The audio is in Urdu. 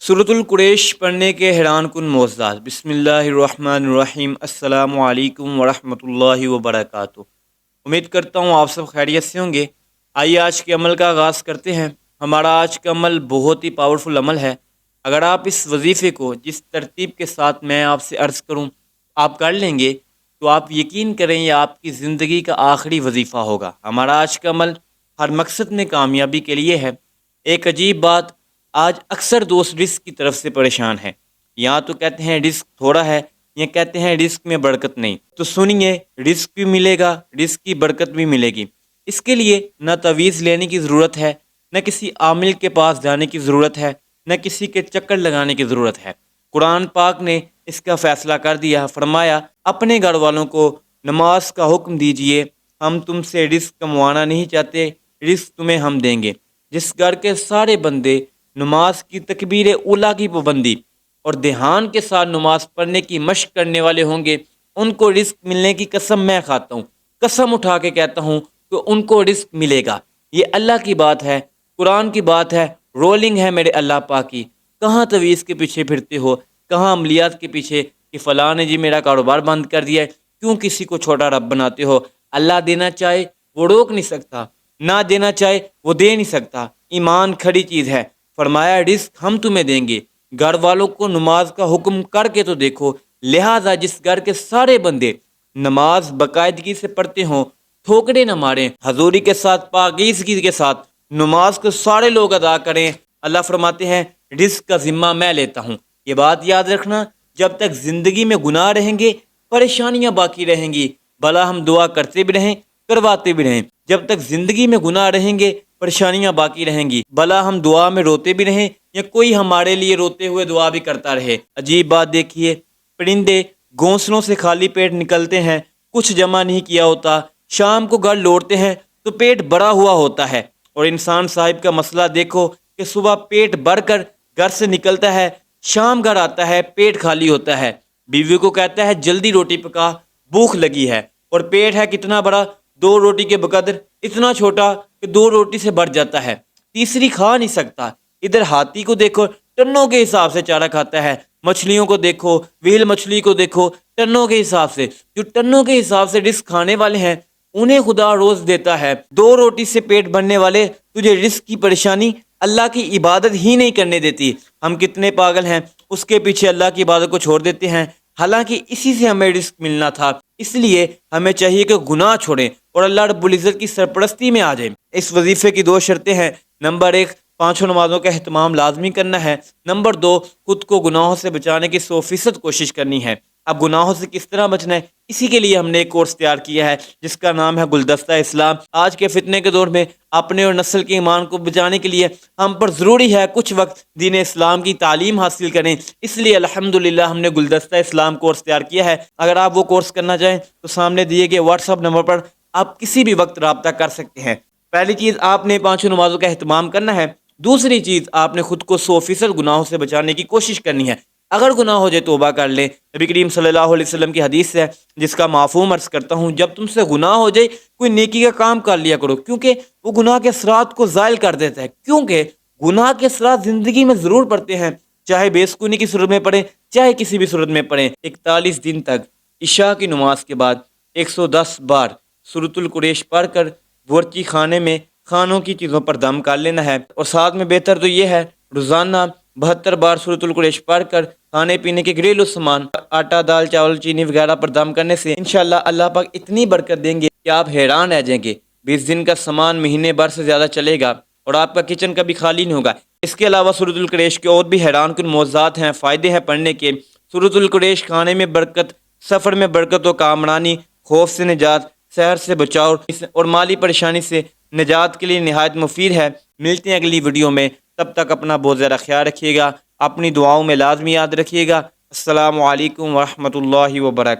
سورۃ القریش پڑھنے کے حیران کن معجزات۔ بسم اللہ الرحمن الرحیم۔ السلام علیکم ورحمۃ اللہ وبرکاتہ۔ امید کرتا ہوں آپ سب خیریت سے ہوں گے۔ آئیے آج کے عمل کا آغاز کرتے ہیں۔ ہمارا آج کا عمل بہت ہی پاورفل عمل ہے۔ اگر آپ اس وظیفے کو جس ترتیب کے ساتھ میں آپ سے عرض کروں آپ کر لیں گے تو آپ یقین کریں یہ آپ کی زندگی کا آخری وظیفہ ہوگا۔ ہمارا آج کا عمل ہر مقصد میں کامیابی کے لیے ہے۔ ایک عجیب بات، آج اکثر دوست رزق کی طرف سے پریشان ہیں۔ یہاں تو کہتے ہیں رزق تھوڑا ہے، یہ کہتے ہیں رزق میں برکت نہیں۔ تو سنیے، رزق بھی ملے گا، رزق کی برکت بھی ملے گی۔ اس کے لیے نہ تعویذ لینے کی ضرورت ہے، نہ کسی عامل کے پاس جانے کی ضرورت ہے، نہ کسی کے چکر لگانے کی ضرورت ہے۔ قرآن پاک نے اس کا فیصلہ کر دیا، فرمایا اپنے گھر والوں کو نماز کا حکم دیجئے، ہم تم سے رزق کموانا نہیں چاہتے، رزق تمہیں ہم دیں گے۔ جس گھر کے سارے بندے نماز کی تکبیر اولیٰ کی پابندی اور دھیان کے ساتھ نماز پڑھنے کی مشق کرنے والے ہوں گے، ان کو رزق ملنے کی قسم میں کھاتا ہوں، قسم اٹھا کے کہتا ہوں کہ ان کو رزق ملے گا۔ یہ اللہ کی بات ہے، قرآن کی بات ہے، رولنگ ہے میرے اللہ پاک کی۔ کہاں تعویذ کے پیچھے پھرتے ہو، کہاں عملیات کے پیچھے کہ فلاں نے جی میرا کاروبار بند کر دیا ہے، کیوں کسی کو چھوٹا رب بناتے ہو؟ اللہ دینا چاہے وہ روک نہیں سکتا، نہ دینا چاہے وہ دے نہیں سکتا۔ ایمان کھڑی چیز ہے۔ فرمایا رزق ہم تمہیں دیں گے، گھر والوں کو نماز کا حکم کر کے تو دیکھو۔ لہٰذا جس گھر کے سارے بندے نماز باقاعدگی سے پڑھتے ہوں، ٹھوکرے نہ ماریں، حضوری کے ساتھ پاکیزگی کے ساتھ نماز کو سارے لوگ ادا کریں، اللہ فرماتے ہیں رزق کا ذمہ میں لیتا ہوں۔ یہ بات یاد رکھنا، جب تک زندگی میں گناہ رہیں گے، پریشانیاں باقی رہیں گی، بھلا ہم دعا کرتے بھی رہیں، کرواتے بھی رہیں۔ جب تک زندگی میں گناہ رہیں گے، پریشانیاں باقی رہیں گی، بھلا ہم دعا میں روتے بھی رہیں یا کوئی ہمارے لیے روتے ہوئے دعا بھی کرتا رہے۔ عجیب بات دیکھیے، پرندے گھونسلوں سے خالی پیٹ نکلتے ہیں، کچھ جمع نہیں کیا ہوتا، شام کو گھر لوٹتے ہیں تو پیٹ بھرا ہوا ہوتا ہے۔ اور انسان صاحب کا مسئلہ دیکھو کہ صبح پیٹ بھر کر گھر سے نکلتا ہے، شام گھر آتا ہے پیٹ خالی ہوتا ہے۔ بیوی کو کہتا ہے جلدی روٹی پکا، بھوک لگی ہے، اور پیٹ ہے کتنا بڑا، 2 روٹی کے بقدر، اتنا چھوٹا کہ 2 روٹی سے بھر جاتا ہے، تیسری کھا نہیں سکتا۔ ادھر ہاتھی کو دیکھو، ٹنوں کے حساب سے چارہ کھاتا ہے۔ مچھلیوں کو دیکھو، ویل مچھلی کو دیکھو، ٹنوں کے حساب سے۔ جو ٹنوں کے حساب سے رزق کھانے والے ہیں انہیں خدا روز دیتا ہے۔ 2 روٹی سے پیٹ بھرنے والے تجھے رزق کی پریشانی اللہ کی عبادت ہی نہیں کرنے دیتی۔ ہم کتنے پاگل ہیں، اس کے پیچھے اللہ کی عبادت کو چھوڑ دیتے ہیں، حالانکہ اسی سے ہمیں رزق ملنا تھا۔ اس لیے ہمیں چاہیے کہ گناہ چھوڑیں اور اللہ رب العزت کی سرپرستی میں آ جائیں۔ اس وظیفے کی 2 شرطیں ہیں۔ نمبر 1، 5 نمازوں کا اہتمام لازمی کرنا ہے۔ نمبر 2، خود کو گناہوں سے بچانے کی 100% کوشش کرنی ہے۔ اب گناہوں سے کس طرح بچنا ہے، اسی کے لیے ہم نے ایک کورس تیار کیا ہے جس کا نام ہے گلدستہ اسلام۔ آج کے فتنے کے دور میں اپنے اور نسل کے ایمان کو بچانے کے لیے ہم پر ضروری ہے کچھ وقت دین اسلام کی تعلیم حاصل کریں۔ اس لیے الحمدللہ ہم نے گلدستہ اسلام کورس تیار کیا ہے۔ اگر آپ وہ کورس کرنا چاہیں تو سامنے دیے گئے واٹس ایپ نمبر پر آپ کسی بھی وقت رابطہ کر سکتے ہیں۔ پہلی چیز، آپ نے 5 نمازوں کا اہتمام کرنا ہے۔ دوسری چیز، آپ نے خود کو 100% گناہوں سے بچانے کی کوشش کرنی ہے۔ اگر گناہ ہو جائے توبہ کر لیں۔ نبی کریم صلی اللہ علیہ وسلم کی حدیث ہے جس کا مفہوم عرض کرتا ہوں، جب تم سے گناہ ہو جائے کوئی نیکی کا کام کر لیا کرو، کیونکہ وہ گناہ کے اثرات کو زائل کر دیتا ہے۔ کیونکہ گناہ کے اثرات زندگی میں ضرور پڑتے ہیں، چاہے بے سکونی کی صورت میں پڑھیں، چاہے کسی بھی صورت میں پڑھیں۔ 41 دن تک عشاء کی نماز کے بعد 110 بار سورۃ القریش پڑھ کر باورچی خانے میں کھانوں کی چیزوں پر دم کر لینا ہے۔ اور ساتھ میں بہتر تو یہ ہے روزانہ 72 بار سورۃ القریش پڑھ کر کھانے پینے کے گھریلو سامان، آٹا، دال، چاول، چینی وغیرہ پر دم کرنے سے انشاءاللہ اللہ پاک اتنی برکت دیں گے کہ آپ حیران رہ جائیں گے۔ 20 دن کا سامان مہینے بھر سے زیادہ چلے گا اور آپ کا کچن کبھی خالی نہیں ہوگا۔ اس کے علاوہ سورۃ القریش کے اور بھی حیران کن معجزات ہیں، فائدے ہیں پڑھنے کے۔ سورۃ القریش کھانے میں برکت، سفر میں برکت و کامرانی، خوف سے نجات، سحر سے بچاؤ اور مالی پریشانی سے نجات کے لیے نہایت مفید ہے۔ ملتے ہیں اگلی ویڈیو میں، تب تک اپنا بہت زیادہ خیال رکھیے گا، اپنی دعاؤں میں لازمی یاد رکھیے گا۔ السلام علیکم ورحمۃ اللہ وبرکاتہ۔